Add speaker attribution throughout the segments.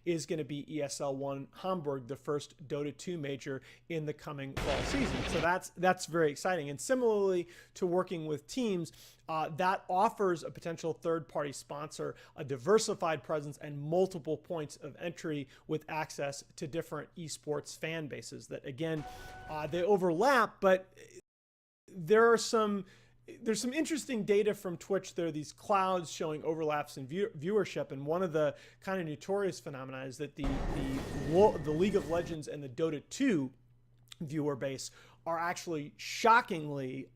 Speaker 1: Is going to be ESL One Hamburg, the first Dota 2 major in the coming fall season. So that's very exciting. And similarly to working with teams, that offers a potential third-party sponsor a diversified presence and multiple points of entry with access to different esports fan bases that, again, they overlap, but there's some interesting data from Twitch. There are these clouds showing overlaps in viewership, and one of the kind of notorious phenomena is that the League of Legends and the Dota 2 viewer base are actually shockingly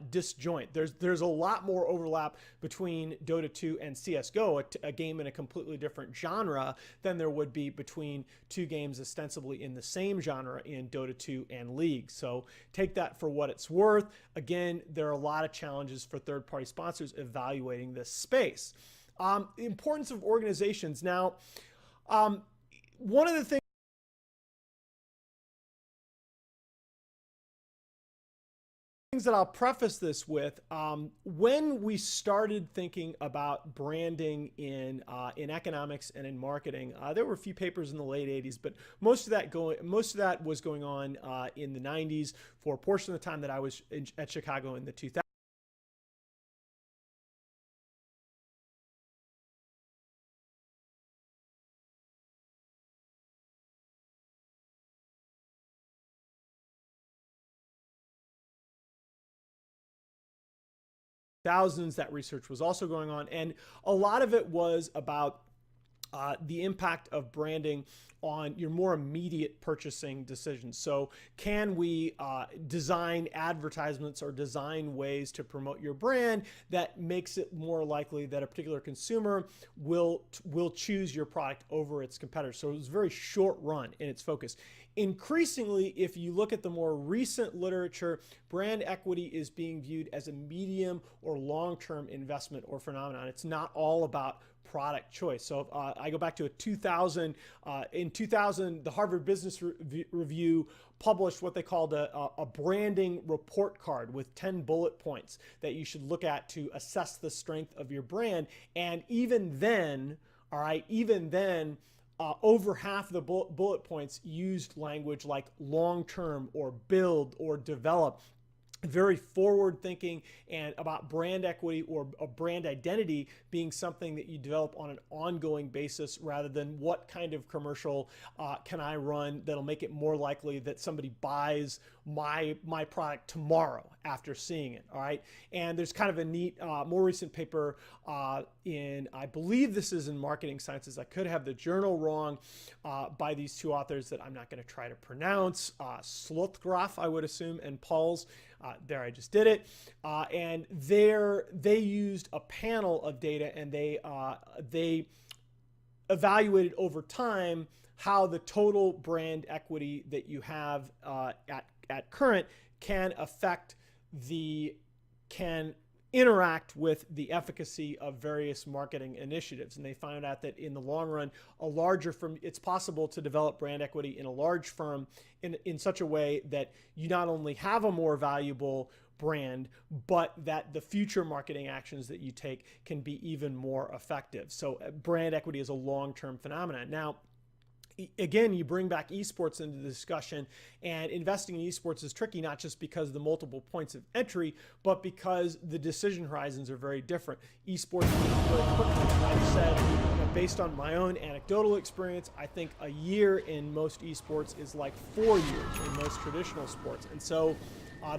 Speaker 1: disjoint. There's a lot more overlap between Dota 2 and CSGO, a game in a completely different genre, than there would be between two games ostensibly in the same genre in Dota 2 and League. So take that for what it's worth. Again, there are a lot of challenges for third-party sponsors evaluating this space. Importance of organizations. Now, one of the things that I'll preface this with, when we started thinking about branding in economics and in marketing, there were a few papers in the late 80s, but most of that was going on in the 90s for a portion of the time that I was at Chicago in the 2000s. That research was also going on, and a lot of it was about the impact of branding on your more immediate purchasing decisions. So can we design advertisements or design ways to promote your brand that makes it more likely that a particular consumer will choose your product over its competitors? So it was very short run in its focus. Increasingly, if you look at the more recent literature, brand equity is being viewed as a medium or long-term investment or phenomenon. It's not all about product choice. So I go back to in 2000, the Harvard Business Review published what they called a branding report card with 10 bullet points that you should look at to assess the strength of your brand. And even then, over half the bullet points used language like long-term or build or develop. Very forward thinking and about brand equity or a brand identity being something that you develop on an ongoing basis rather than what kind of commercial can I run that'll make it more likely that somebody buys my product tomorrow after seeing it. All right. And there's kind of a neat, more recent paper I believe this is in Marketing Sciences. I could have the journal wrong, by these two authors that I'm not going to try to pronounce, Slothgraf, I would assume, and Pauls. There, I just did it. And they used a panel of data, and they evaluated over time how the total brand equity that you have at current can interact with the efficacy of various marketing initiatives. And they found out that in the long run, a larger firm, it's possible to develop brand equity in a large firm in such a way that you not only have a more valuable brand, but that the future marketing actions that you take can be even more effective. So brand equity is a long-term phenomenon. Now, again, you bring back esports into the discussion, and investing in esports is tricky, not just because of the multiple points of entry, but because the decision horizons are very different. Esports moves very quickly. I've said, based on my own anecdotal experience, I think a year in most esports is like 4 years in most traditional sports. And so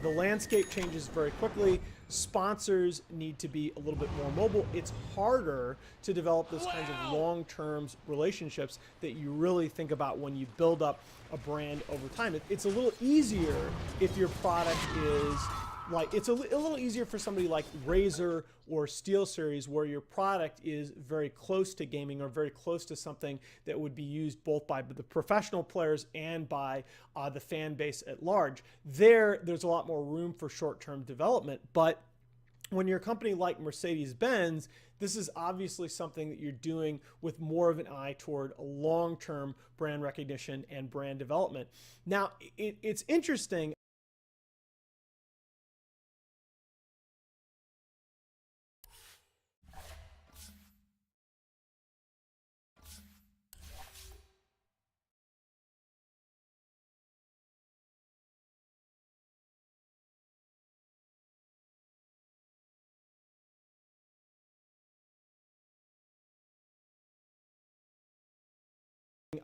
Speaker 1: the landscape changes very quickly. Sponsors need to be a little bit more mobile. It's harder to develop those kinds of long-term relationships that you really think about when you build up a brand over time. It's a little easier if your product is like, it's a little easier for somebody like Razer or SteelSeries, where your product is very close to gaming or very close to something that would be used both by the professional players and by the fan base at large. There's a lot more room for short-term development. But when you're a company like Mercedes-Benz, this is obviously something that you're doing with more of an eye toward a long-term brand recognition and brand development. Now, it's interesting.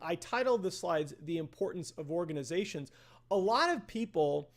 Speaker 1: I titled the slides, "The Importance of Organizations." A lot of people,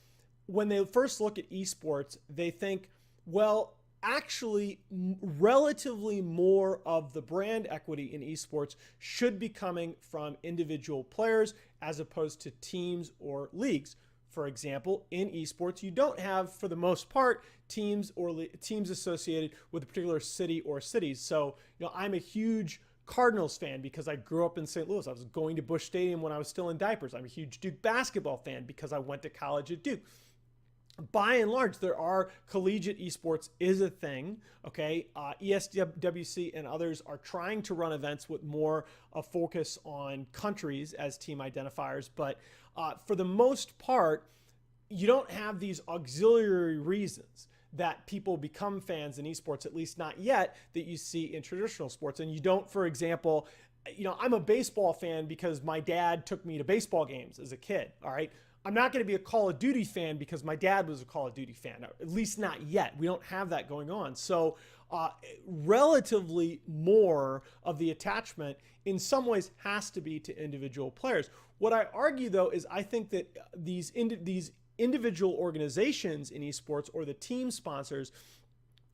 Speaker 1: when they first look at esports, they think, well, actually, relatively more of the brand equity in esports should be coming from individual players as opposed to teams or leagues. For example, in esports, you don't have, for the most part, teams or teams associated with a particular city or cities. So, I'm a huge Cardinals fan because I grew up in St. Louis. I was going to Busch Stadium when I was still in diapers. I'm a huge Duke basketball fan because I went to college at Duke. By and large, there are collegiate esports is a thing, okay? ESWC and others are trying to run events with more a focus on countries as team identifiers, but for the most part, you don't have these auxiliary reasons that people become fans in esports, at least not yet, that you see in traditional sports. And you don't, for example, I'm a baseball fan because my dad took me to baseball games as a kid, all right? I'm not going to be a Call of Duty fan because my dad was a Call of Duty fan, at least not yet. We don't have that going on. So relatively more of the attachment in some ways has to be to individual players. What I argue, though, is I think that these individual organizations in esports or the team sponsors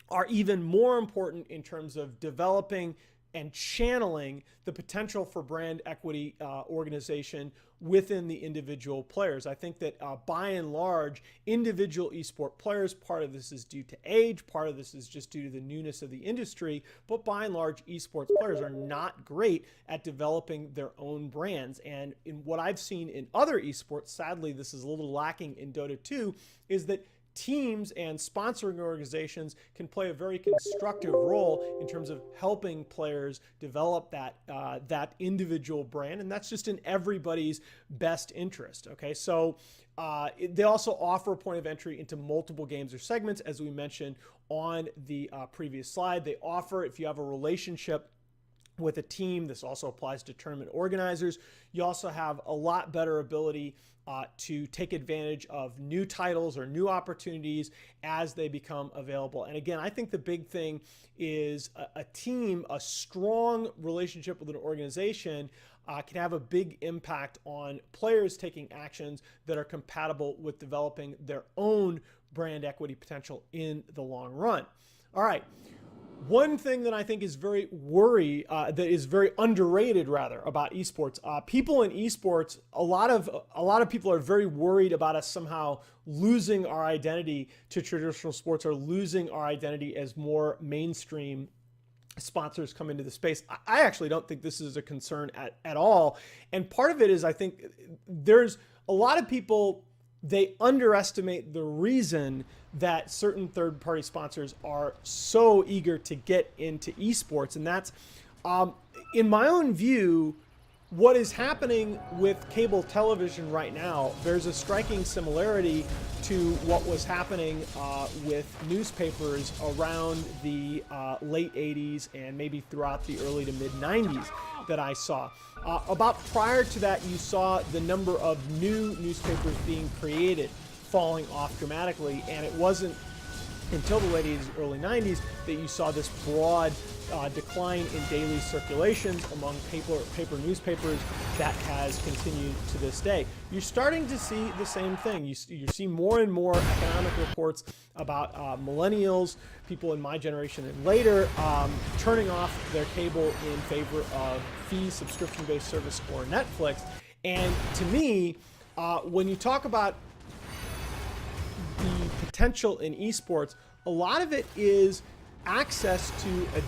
Speaker 1: are even more important in terms of developing and channeling the potential for brand equity organization within the individual players. I think that by and large, individual esport players, part of this is due to age, part of this is just due to the newness of the industry, but by and large, esports players are not great at developing their own brands. And in what I've seen in other esports, sadly, this is a little lacking in Dota 2, is that teams and sponsoring organizations can play a very constructive role in terms of helping players develop that individual brand, and that's just in everybody's best interest. Okay, so they also offer a point of entry into multiple games or segments, as we mentioned on the previous slide. They offer, if you have a relationship with a team, this also applies to tournament organizers, you also have a lot better ability to take advantage of new titles or new opportunities as they become available. And again, I think the big thing is a team, a strong relationship with an organization can have a big impact on players taking actions that are compatible with developing their own brand equity potential in the long run. All right. One thing that I think is very underrated rather about esports, people in esports, a lot of people are very worried about us somehow losing our identity to traditional sports or losing our identity as more mainstream sponsors come into the space. I actually don't think this is a concern at all. And part of it is I think there's a lot of people, they underestimate the reason that certain third-party sponsors are so eager to get into esports. And that's, in my own view, what is happening with cable television right now. There's a striking similarity to what was happening with newspapers around the late 80s and maybe throughout the early to mid 90s that I saw. About prior to that, you saw the number of new newspapers being created falling off dramatically, and it wasn't until the late 80s, early 90s that you saw this broad decline in daily circulations among paper newspapers that has continued to this day. You're starting to see the same thing. You see more and more economic reports about millennials, people in my generation and later, turning off their cable in favor of fee subscription-based service or Netflix. And to me, when you talk about the potential in esports, a lot of it is access to a